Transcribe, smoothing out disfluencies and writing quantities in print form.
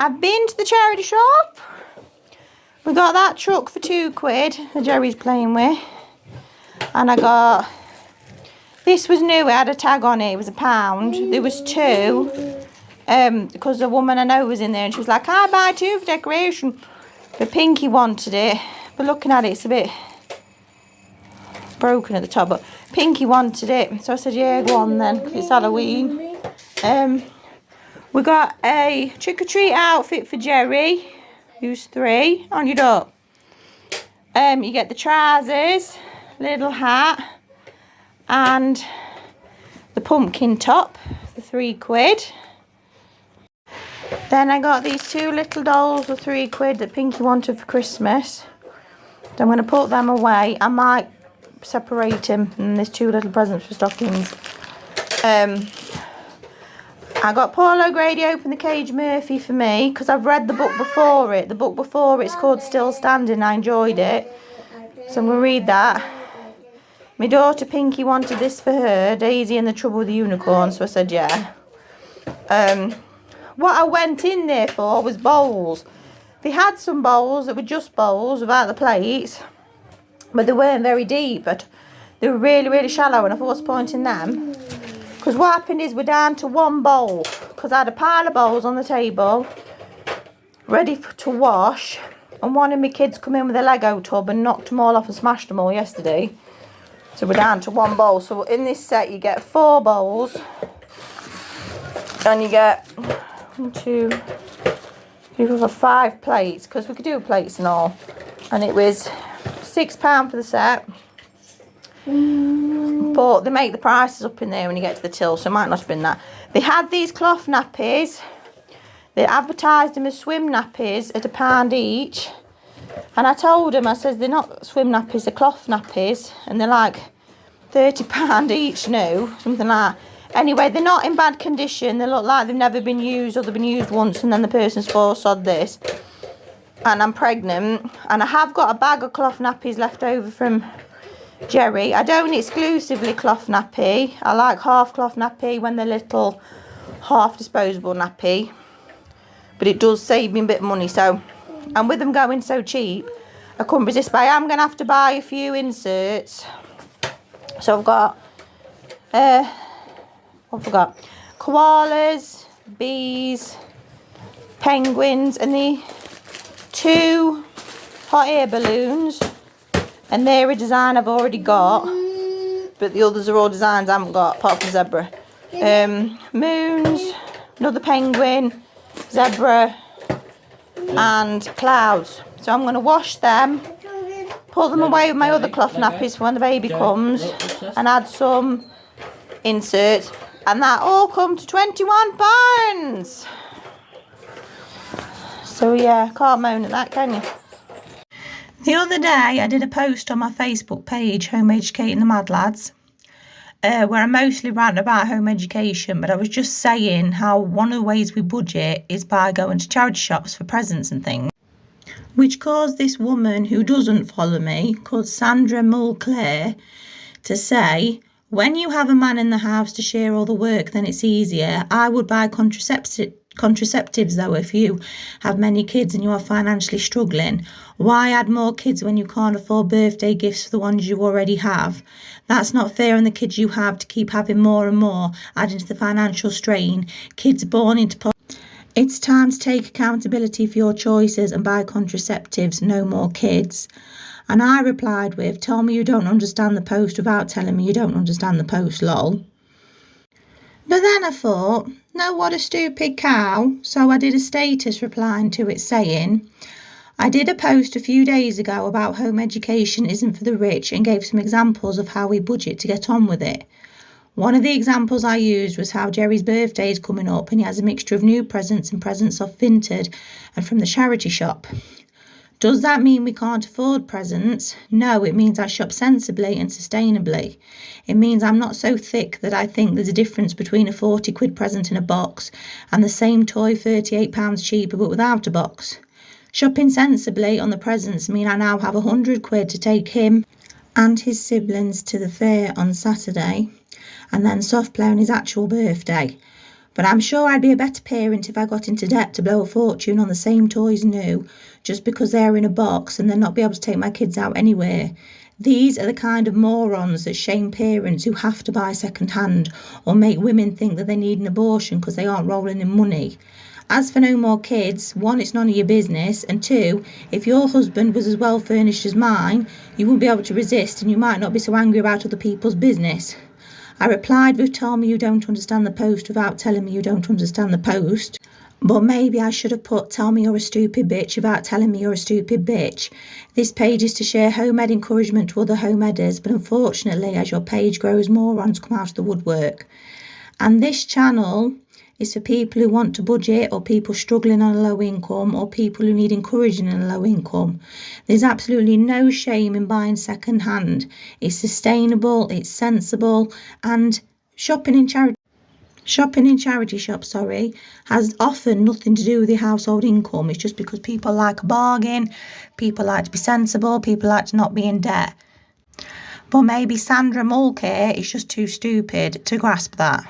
I've been to the charity shop. We got that truck for £2 that Jerry's playing with. And I got, this was new, it had a tag on it, it was £1. There was 2. Because the woman I know was in there and she was like, I buy 2 for decoration. But Pinky wanted it. But looking at it, it's a bit broken at the top. But Pinky wanted it. So I said, yeah, go on then, because it's Halloween. We got a trick-or-treat outfit for Jerry, who's 3, on your door. You get the trousers, little hat, and the pumpkin top for £3. Then I got these 2 little dolls for £3 that Pinky wanted for Christmas. So I'm going to put them away. I might separate them, and there's 2 little presents for stockings. I got Paul O'Grady Open the Cage Murphy for me because I've read the book before it. The book before it's called Still Standing. I enjoyed it. So I'm going to read that. My daughter Pinky wanted this for her, Daisy and the Trouble with the Unicorn, so I said yeah. What I went in there for was bowls. They had some bowls that were just bowls without the plates, but they weren't very deep, but they were really, really shallow, and I thought, what's the point in them? Because what happened is we're down to 1 bowl, because I had a pile of bowls on the table, ready to wash, and one of my kids come in with a Lego tub and knocked them all off and smashed them all yesterday. So we're down to 1 bowl. So in this set you get 4 bowls, and you get 1, 2, 3, 4, 5 plates, because we could do plates and all. And it was £6 for the set. But they make the prices up in there when you get to the till, so it might not have been that. They had these cloth nappies. They advertised them as swim nappies at £1 each. And I told them, I said, they're not swim nappies, they're cloth nappies. And they're like £30 each new, something like that. Anyway, they're not in bad condition. They look like they've never been used, or they've been used once and then the person's forced on this. And I'm pregnant. And I have got a bag of cloth nappies left over from Jerry. I don't exclusively cloth nappy. I like half cloth nappy when they're little, half disposable nappy. But it does save me a bit of money. So, and with them going so cheap, I couldn't resist. But I am going to have to buy a few inserts. So I've got, I forgot, koalas, bees, penguins, and the 2 hot air balloons. And they're a design I've already got, but the others are all designs I haven't got, apart from zebra. Moons, another penguin, zebra, and clouds. So I'm going to wash them, put them away with my other cloth nappies for when the baby comes, and add some inserts. And that all come to £21. So yeah, can't moan at that, can you? The other day I did a post on my Facebook page, Home Educating the Mad Lads, where I mostly rant about home education, but I was just saying how one of the ways we budget is by going to charity shops for presents and things, which caused this woman who doesn't follow me, called Sandra Mulclair, to say, when you have a man in the house to share all the work, then it's easier. I would buy contraceptives though if you have many kids and you are financially struggling. Why add more kids when you can't afford birthday gifts for the ones you already have? That's not fair on the kids you have to keep having more and more, adding to the financial strain. Kids born into poverty. It's time to take accountability for your choices and buy contraceptives, no more kids. And I replied with, tell me you don't understand the post without telling me you don't understand the post, lol. But then I thought, no, what a stupid cow. So I did a status replying to it saying, I did a post a few days ago about home education isn't for the rich and gave some examples of how we budget to get on with it. One of the examples I used was how Jerry's birthday is coming up and he has a mixture of new presents and presents off Vinted and from the charity shop. Does that mean we can't afford presents? No, it means I shop sensibly and sustainably. It means I'm not so thick that I think there's a difference between a 40 quid present in a box and the same toy £38 cheaper but without a box. Shopping sensibly on the presents mean I now have 100 quid to take him and his siblings to the fair on Saturday and then soft play on his actual birthday. But I'm sure I'd be a better parent if I got into debt to blow a fortune on the same toys new, just because they're in a box and then not be able to take my kids out anywhere. These are the kind of morons that shame parents who have to buy second hand, or make women think that they need an abortion because they aren't rolling in money. As for no more kids, one, it's none of your business, and two, if your husband was as well furnished as mine, you wouldn't be able to resist and you might not be so angry about other people's business. I replied with, tell me you don't understand the post, without telling me you don't understand the post. But maybe I should have put, tell me you're a stupid bitch, without telling me you're a stupid bitch. This page is to share home-ed encouragement to other home-eders, but unfortunately, as your page grows, morons come out of the woodwork. And this channel is for people who want to budget, or people struggling on a low income, or people who need encouraging in a low income. There's absolutely no shame in buying second hand. It's sustainable, it's sensible, and shopping in charity shops, has often nothing to do with your household income. It's just because people like a bargain, people like to be sensible, people like to not be in debt. But maybe Sandra Mulcair is just too stupid to grasp that.